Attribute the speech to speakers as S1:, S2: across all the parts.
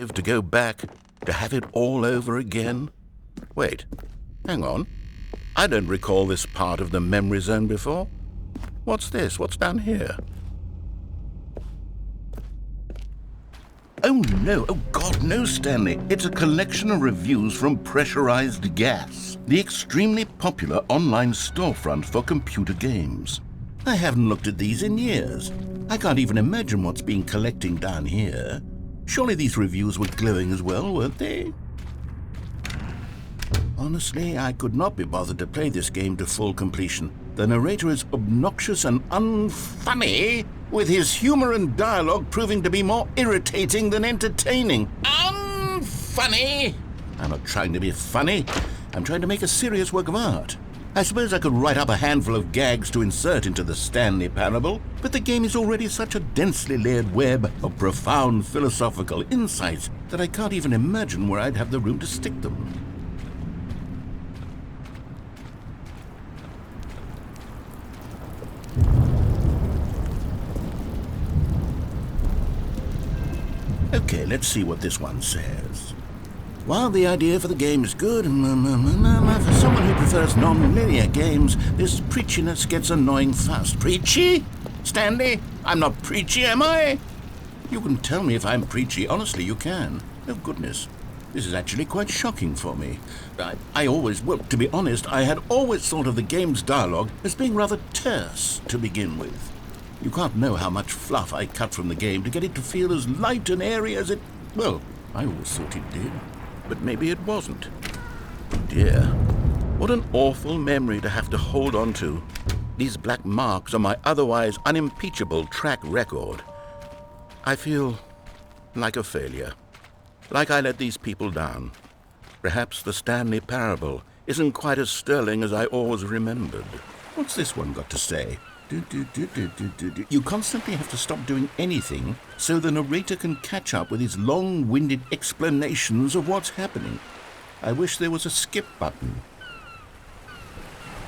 S1: To go back, to have it all over again? Wait, hang on. I don't recall this part of the memory zone before. What's this? What's down here? Oh no, oh God, no, Stanley. It's a collection of reviews from Pressurized Gas, the extremely popular online storefront for computer games. I haven't looked at these in years. I can't even imagine what's been collecting down here. Surely these reviews were glowing as well, weren't they? Honestly, I could not be bothered to play this game to full completion. The narrator is obnoxious and unfunny, with his humor and dialogue proving to be more irritating than entertaining. Unfunny! I'm not trying to be funny. I'm trying to make a serious work of art. I suppose I could write up a handful of gags to insert into the Stanley Parable, but the game is already such a densely layered web of profound philosophical insights that I can't even imagine where I'd have the room to stick them. Okay, let's see what this one says. While the idea for the game is good, for someone who prefers non-linear games, this preachiness gets annoying fast. Preachy? Stanley? I'm not preachy, am I? You can tell me if I'm preachy. Honestly, you can. Oh, goodness. This is actually quite shocking for me. To be honest, I had always thought of the game's dialogue as being rather terse to begin with. You can't know how much fluff I cut from the game to get it to feel as light and airy as it... Well, I always thought it did. But maybe it wasn't. Dear, what an awful memory to have to hold on to. These black marks on my otherwise unimpeachable track record. I feel like a failure. Like I let these people down. Perhaps the Stanley Parable isn't quite as sterling as I always remembered. What's this one got to say? You constantly have to stop doing anything so the narrator can catch up with his long-winded explanations of what's happening. I wish there was a skip button.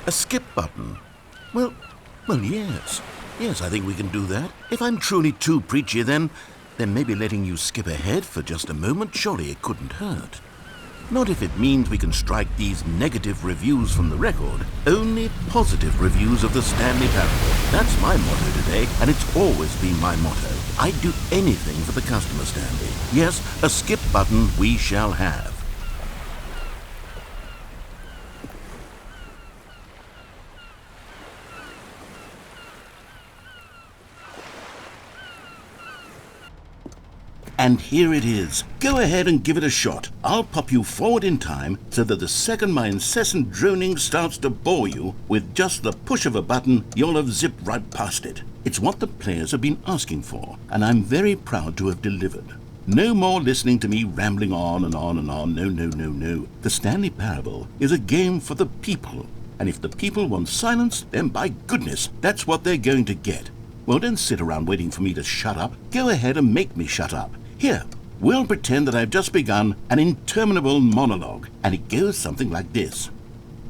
S1: A skip button? Well, yes. Yes, I think we can do that. If I'm truly too preachy, then maybe letting you skip ahead for just a moment, surely it couldn't hurt. Not if it means we can strike these negative reviews from the record. Only positive reviews of the Stanley Parable. That's my motto today, and it's always been my motto. I'd do anything for the customer, Stanley. Yes, a skip button we shall have. And here it is. Go ahead and give it a shot. I'll pop you forward in time so that the second my incessant droning starts to bore you, with just the push of a button, you'll have zipped right past it. It's what the players have been asking for, and I'm very proud to have delivered. No more listening to me rambling on and on and on. No. The Stanley Parable is a game for the people. And if the people want silence, then by goodness, that's what they're going to get. Well, don't sit around waiting for me to shut up. Go ahead and make me shut up. Here, we'll pretend that I've just begun an interminable monologue, and it goes something like this.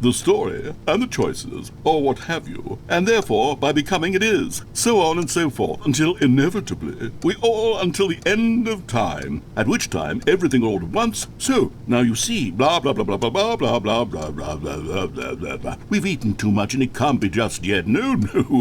S1: The story and the choices, or what have you, and therefore by becoming it is, so on and so forth, until inevitably we all until the end of time, at which time everything all at once, so now you see, blah blah blah blah blah blah blah blah blah blah blah blah blah blah blah. We've eaten too much and it can't be just yet, no,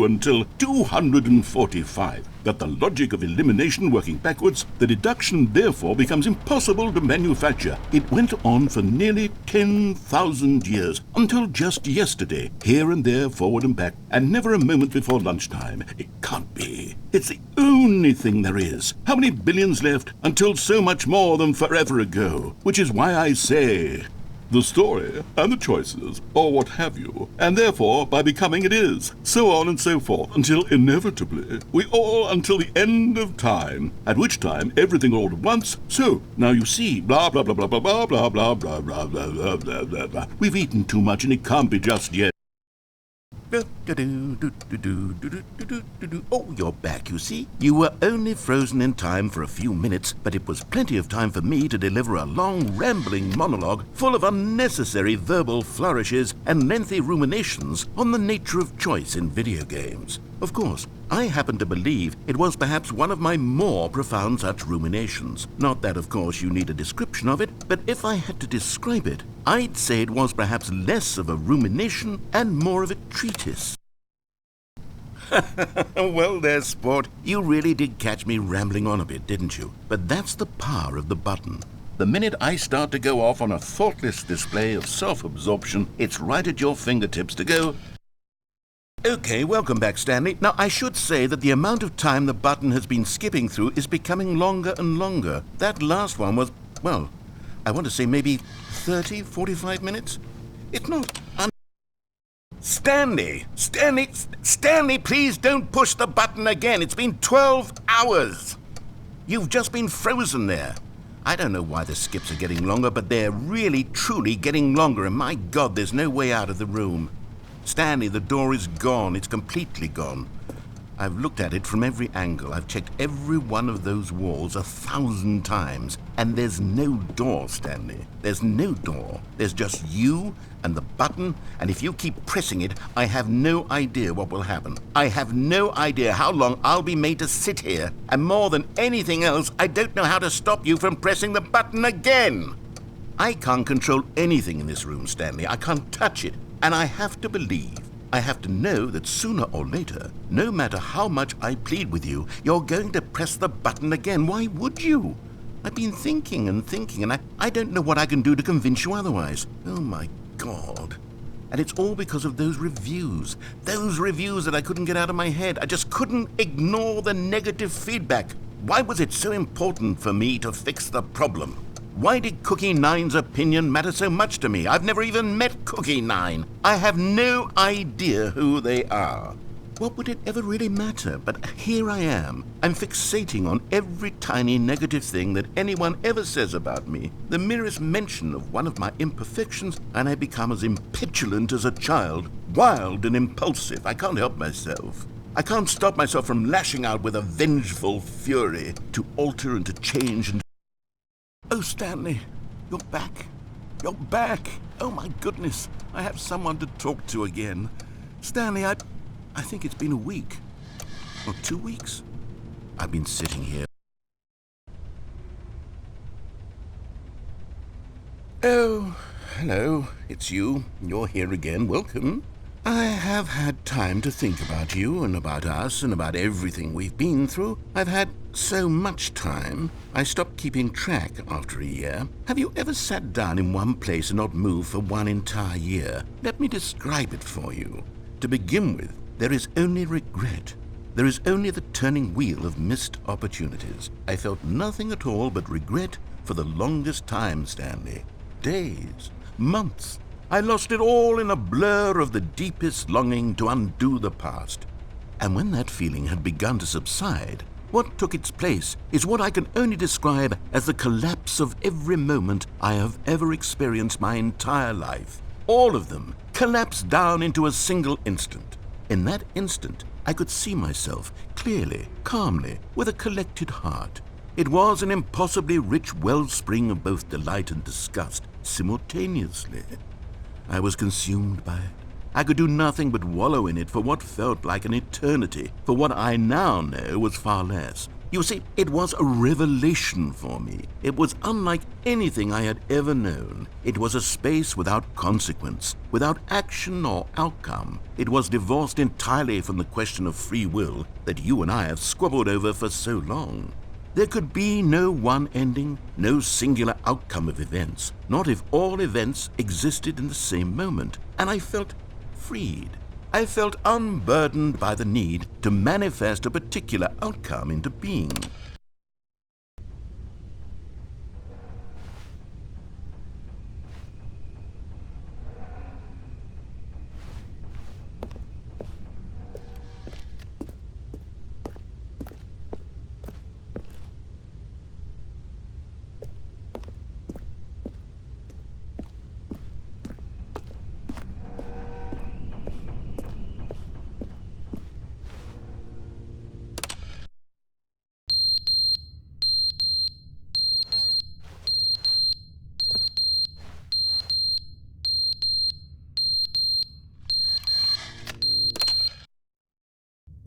S1: until 245. That the logic of elimination working backwards, the deduction therefore becomes impossible to manufacture. It went on for nearly 10,000 years, until just yesterday, here and there, forward and back, and never a moment before lunchtime. It can't be. It's the only thing there is. How many billions left until so much more than forever ago? Which is why I say... the story and the choices, or what have you, and therefore by becoming it is, so on and so forth, until inevitably we all until the end of time, at which time everything all at once, so now you see, blah blah blah blah blah blah blah blah blah blah blah blah blah blah blah. We've eaten too much and it can't be just yet. Oh, you're back, you see. You were only frozen in time for a few minutes, but it was plenty of time for me to deliver a long, rambling monologue full of unnecessary verbal flourishes and lengthy ruminations on the nature of choice in video games. Of course, I happen to believe it was perhaps one of my more profound such ruminations. Not that, of course, you need a description of it, but if I had to describe it, I'd say it was perhaps less of a rumination and more of a treatise. Well there, sport. You really did catch me rambling on a bit, didn't you? But that's the power of the button. The minute I start to go off on a thoughtless display of self-absorption, it's right at your fingertips to go, "Okay, welcome back, Stanley. Now, I should say that the amount of time the button has been skipping through is becoming longer and longer. That last one was, well, I want to say maybe 30, 45 minutes? It's not Stanley, please don't push the button again. It's been 12 hours. You've just been frozen there. I don't know why the skips are getting longer, but they're really, truly getting longer, and my God, there's no way out of the room. Stanley, the door is gone. It's completely gone. I've looked at it from every angle. I've checked every one of those walls 1,000 times, and there's no door, Stanley. There's no door. There's just you and the button, and if you keep pressing it, I have no idea what will happen. I have no idea how long I'll be made to sit here, and more than anything else, I don't know how to stop you from pressing the button again. I can't control anything in this room, Stanley. I can't touch it, and I have to believe, I have to know that sooner or later, no matter how much I plead with you, you're going to press the button again. Why would you? I've been thinking and thinking, and I don't know what I can do to convince you otherwise. Oh, my God. And it's all because of those reviews that I couldn't get out of my head. I just couldn't ignore the negative feedback. Why was it so important for me to fix the problem? Why did Cookie Nine's opinion matter so much to me? I've never even met Cookie Nine. I have no idea who they are. What would it ever really matter? But here I am. I'm fixating on every tiny negative thing that anyone ever says about me. The merest mention of one of my imperfections, and I become as impetulant as a child, wild and impulsive. I can't help myself. I can't stop myself from lashing out with a vengeful fury to alter and to change and... Oh, Stanley, you're back. You're back. Oh, my goodness. I have someone to talk to again. Stanley, I think it's been a week. Or 2 weeks. I've been sitting here. Oh, hello. It's you. You're here again. Welcome. I have had time to think about you and about us and about everything we've been through. I've had so much time, I stopped keeping track after a year. Have you ever sat down in one place and not moved for one entire year? Let me describe it for you. To begin with, there is only regret. There is only the turning wheel of missed opportunities. I felt nothing at all but regret for the longest time, Stanley. Days, months. I lost it all in a blur of the deepest longing to undo the past. And when that feeling had begun to subside, what took its place is what I can only describe as the collapse of every moment I have ever experienced my entire life. All of them collapsed down into a single instant. In that instant, I could see myself clearly, calmly, with a collected heart. It was an impossibly rich wellspring of both delight and disgust simultaneously. I was consumed by it. I could do nothing but wallow in it for what felt like an eternity, for what I now know was far less. You see, it was a revelation for me. It was unlike anything I had ever known. It was a space without consequence, without action or outcome. It was divorced entirely from the question of free will that you and I have squabbled over for so long. There could be no one ending, no singular outcome of events, not if all events existed in the same moment. And I felt freed. I felt unburdened by the need to manifest a particular outcome into being.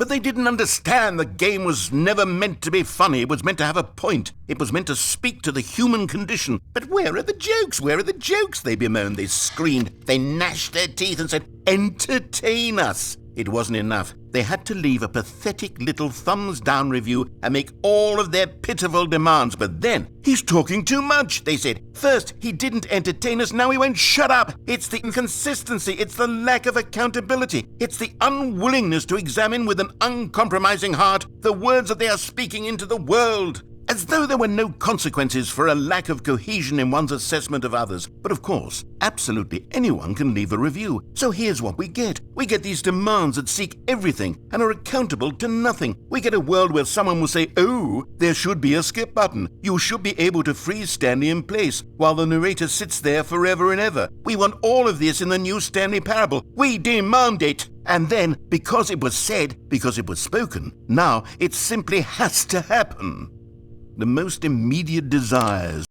S1: But they didn't understand the game was never meant to be funny. It was meant to have a point. It was meant to speak to the human condition. But where are the jokes? Where are the jokes? They bemoaned, they screamed, they gnashed their teeth and said, entertain us. It wasn't enough. They had to leave a pathetic little thumbs-down review and make all of their pitiful demands. But then, he's talking too much, they said. First, he didn't entertain us, now he won't shut up. It's the inconsistency, it's the lack of accountability, it's the unwillingness to examine with an uncompromising heart the words that they are speaking into the world. As though there were no consequences for a lack of cohesion in one's assessment of others. But of course, absolutely anyone can leave a review. So here's what we get. We get these demands that seek everything and are accountable to nothing. We get a world where someone will say, oh, there should be a skip button. You should be able to freeze Stanley in place while the narrator sits there forever and ever. We want all of this in the new Stanley parable. We demand it. And then, because it was said, because it was spoken, now it simply has to happen. The most immediate desires.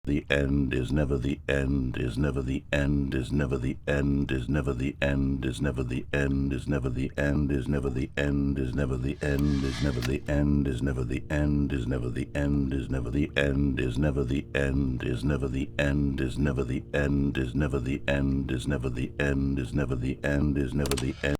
S1: The end is never the end, is never the end, is never the end, is never the end, is never the end, is never the end, is never the end, is never the end, is never the end, is never the end, is never the end, is never the end, is never the end, is never the end, is never the end, is never the end, is never the end, is never the end, is never the end.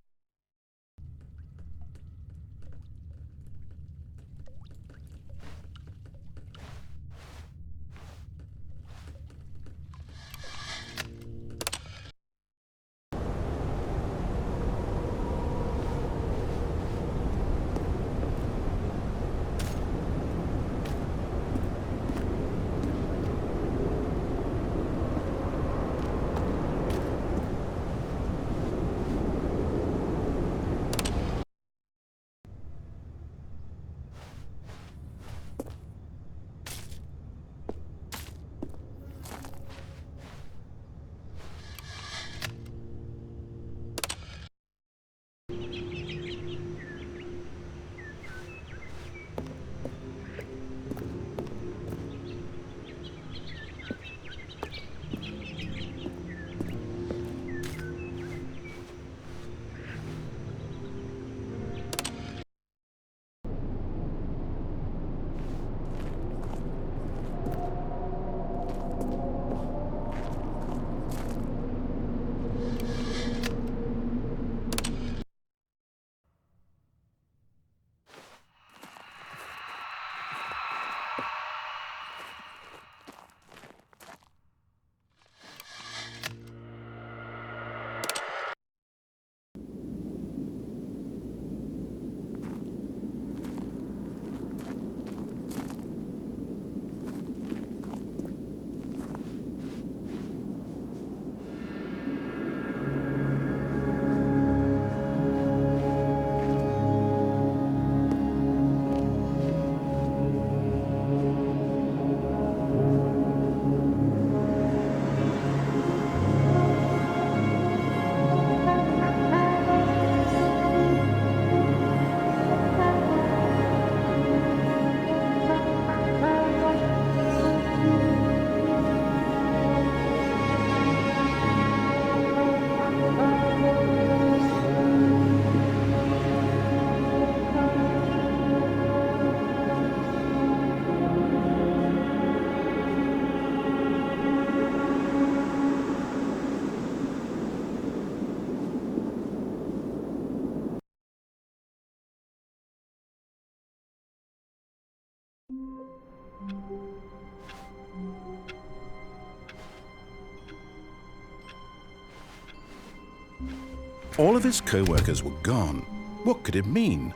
S1: All of his co-workers were gone. What could it mean?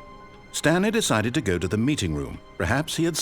S1: Stanley decided to go to the meeting room. Perhaps he had